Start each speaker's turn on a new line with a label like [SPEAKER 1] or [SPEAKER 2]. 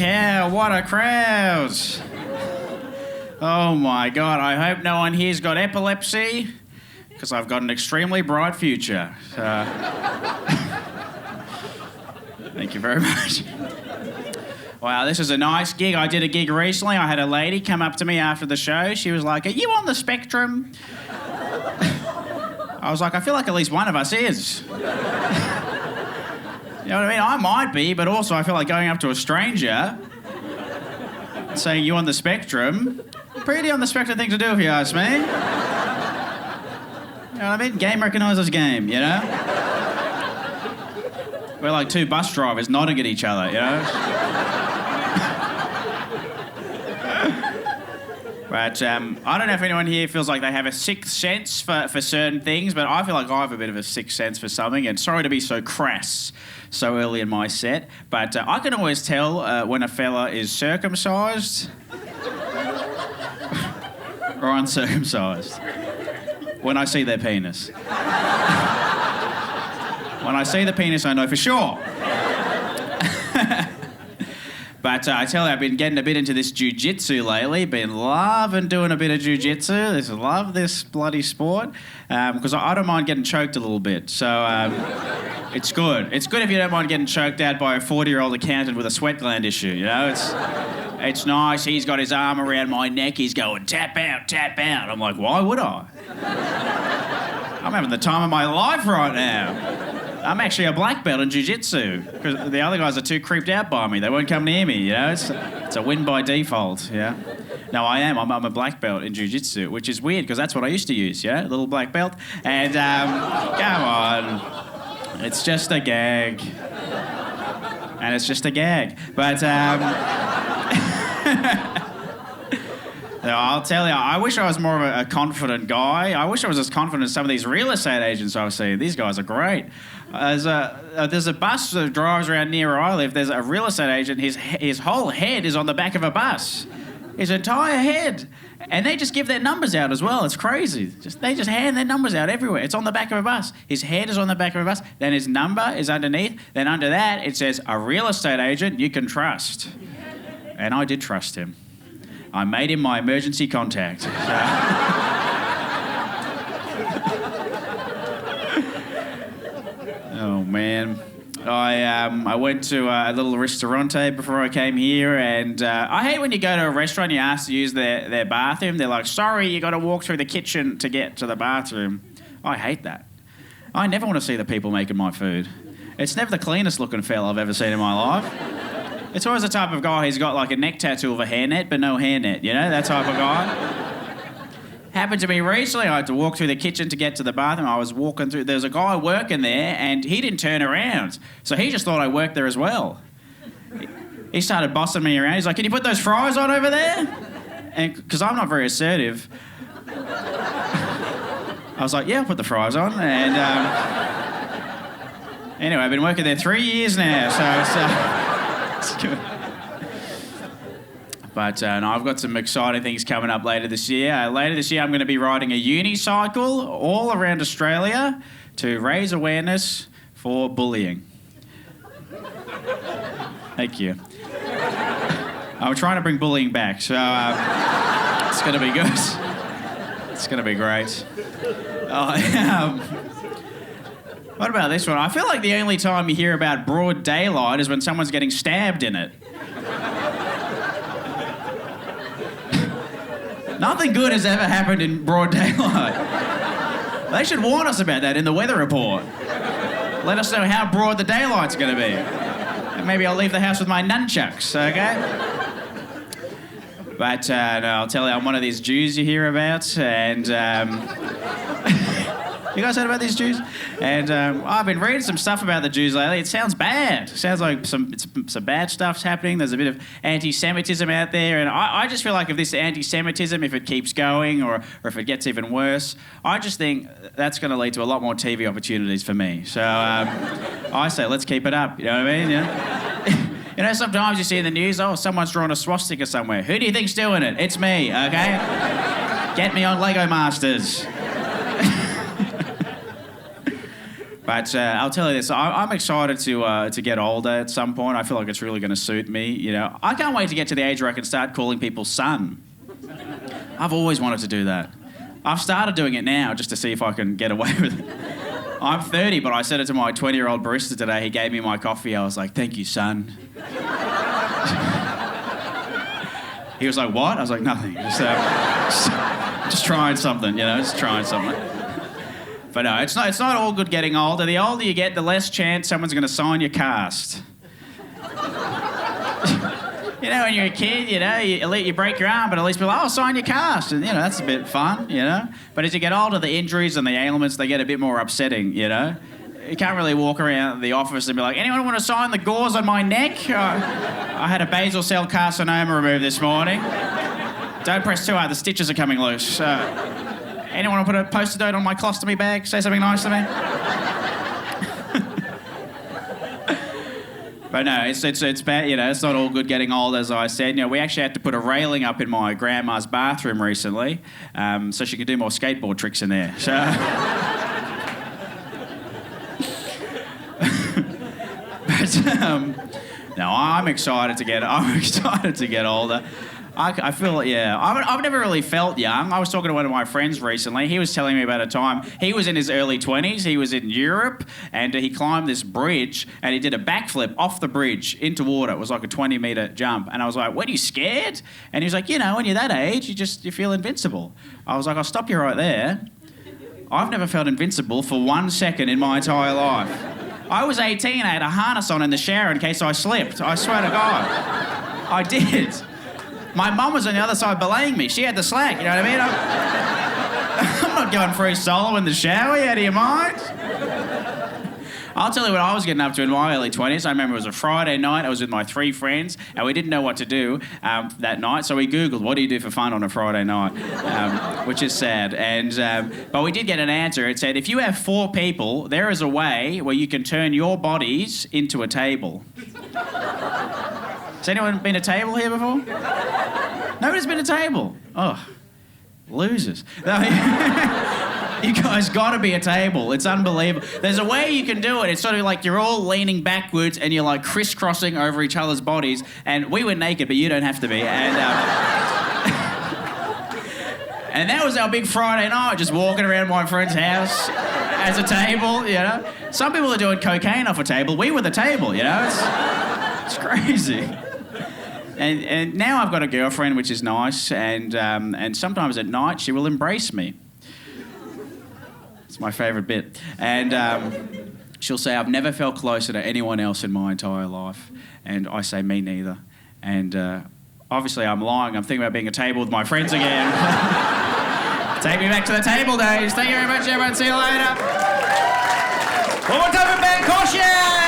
[SPEAKER 1] cow, what a crowd. Oh my God, I hope no one here's got epilepsy, because I've got an extremely bright future. Thank you very much. Wow, this is a nice gig. I did a gig recently. I had a lady come up to me after the show. She was like, "Are you on the spectrum?" I was like, "I feel like at least one of us is." You know what I mean? I might be, but also I feel like going up to a stranger saying, "You on the spectrum?" Pretty on the spectrum thing to do, if you ask me. You know what I mean? Game recognises game, you know? We're like two bus drivers nodding at each other, you know? But I don't know if anyone here feels like they have a sixth sense for certain things, but I feel like I have a bit of a sixth sense for something, and sorry to be so crass so early in my set, but I can always tell when a fella is circumcised or uncircumcised when I see their penis. When I see the penis, I know for sure. But I tell you, I've been getting a bit into this jiu-jitsu lately. Been loving doing a bit of jiu-jitsu. I love this bloody sport because I don't mind getting choked a little bit. So it's good. It's good if you don't mind getting choked out by a 40-year-old accountant with a sweat gland issue. You know, it's nice. He's got his arm around my neck. He's going tap out, tap out. I'm like, why would I? I'm having the time of my life right now. I'm actually a black belt in jiu-jitsu because the other guys are too creeped out by me. They won't come near me, you know? It's a win by default, yeah? No, I am. I'm a black belt in jiu-jitsu, which is weird because that's what I used to use, yeah? A little black belt. And, come on. It's just a gag. And it's just a gag. But, no, I'll tell you, I wish I was more of a confident guy. I wish I was as confident as some of these real estate agents I've seen. These guys are great. There's a bus that drives around near where I live. There's a real estate agent. His whole head is on the back of a bus. His entire head. And they just give their numbers out as well. It's crazy. They just hand their numbers out everywhere. It's on the back of a bus. His head is on the back of a bus. Then his number is underneath. Then under that, it says, "A real estate agent you can trust." And I did trust him. I made him my emergency contact. Oh, man. I went to a little restaurante before I came here, and I hate when you go to a restaurant and you ask to use their bathroom. They're like, "Sorry, you got to walk through the kitchen to get to the bathroom." I hate that. I never want to see the people making my food. It's never the cleanest looking fella I've ever seen in my life. It's always the type of guy who's got like a neck tattoo of a hairnet but no hairnet, you know, that type of guy. Happened to me recently. I had to walk through the kitchen to get to the bathroom. I was walking through. There's a guy working there and he didn't turn around. So he just thought I worked there as well. He started bossing me around. He's like, "Can you put those fries on over there?" And because I'm not very assertive, I was like, "Yeah, I'll put the fries on." And anyway, I've been working there 3 years now, so it's good. But no, I've got some exciting things coming up later this year. Later this year, I'm going to be riding a unicycle all around Australia to raise awareness for bullying. Thank you. I'm trying to bring bullying back, so it's going to be good. It's going to be great. What about this one? I feel like the only time you hear about broad daylight is when someone's getting stabbed in it. Nothing good has ever happened in broad daylight. They should warn us about that in the weather report. Let us know how broad the daylight's going to be. And maybe I'll leave the house with my nunchucks, okay? But no, I'll tell you, I'm one of these Jews you hear about, and... You guys heard about these Jews? And I've been reading some stuff about the Jews lately. It sounds bad. It sounds like some bad stuff's happening. There's a bit of anti-Semitism out there. And I just feel like if this anti-Semitism, if it keeps going or if it gets even worse, I just think that's going to lead to a lot more TV opportunities for me. So I say let's keep it up. You know what I mean? Yeah. You know, sometimes you see in the news, oh, someone's drawn a swastika somewhere. Who do you think's doing it? It's me, okay? Get me on Lego Masters. But I'll tell you this, I'm excited to get older at some point. I feel like it's really going to suit me, you know. I can't wait to get to the age where I can start calling people son. I've always wanted to do that. I've started doing it now just to see if I can get away with it. I'm 30, but I said it to my 20-year-old barista today. He gave me my coffee. I was like, thank you, son. He was like, what? I was like, nothing. Just trying something, you know, just trying something. But no, it's not all good getting older. The older you get, the less chance someone's going to sign your cast. You know, when you're a kid, you know, you break your arm, but at least people, oh, sign your cast. And, you know, that's a bit fun, you know. But as you get older, the injuries and the ailments, they get a bit more upsetting, you know. You can't really walk around the office and be like, anyone want to sign the gauze on my neck? I had a basal cell carcinoma removed this morning. Don't press too hard, the stitches are coming loose. Anyone want to put a post-it note on my colostomy bag? Say something nice to me? But no, it's bad, you know, it's not all good getting old, as I said. You know, we actually had to put a railing up in my grandma's bathroom recently, so she could do more skateboard tricks in there. So... no, I'm excited to get older. I feel, yeah, I've never really felt young. I was talking to one of my friends recently. He was telling me about a time. He was in his early 20s. He was in Europe, and he climbed this bridge, and he did a backflip off the bridge into water. It was like a 20-metre jump. And I was like, weren't you scared? And he was like, you know, when you're that age, you feel invincible. I was like, I'll stop you right there. I've never felt invincible for 1 second in my entire life. I was 18, I had a harness on in the shower in case I slipped. I swear to God. I did. My mum was on the other side belaying me. She had the slack, you know what I mean? I'm not going free solo in the shower, you out of your mind? I'll tell you what I was getting up to in my early 20s. I remember it was a Friday night. I was with my 3 friends, and we didn't know what to do that night, so we Googled, what do you do for fun on a Friday night? Which is sad. But we did get an answer. It said, if you have 4 people, there is a way where you can turn your bodies into a table. Has anyone been a table here before? Nobody's been a table. Oh, losers. You guys got to be a table. It's unbelievable. There's a way you can do it. It's sort of like you're all leaning backwards and you're like crisscrossing over each other's bodies. And we were naked, but you don't have to be. And and that was our big Friday night, just walking around my friend's house as a table, you know. Some people are doing cocaine off a table. We were the table, you know. It's crazy. And now I've got a girlfriend, which is nice. And sometimes at night she will embrace me. It's my favourite bit. And she'll say, I've never felt closer to anyone else in my entire life. And I say, me neither. And obviously I'm lying. I'm thinking about being a table with my friends again. Take me back to the table days. Thank you very much, everyone. See you later. One more time for Ben Kochan!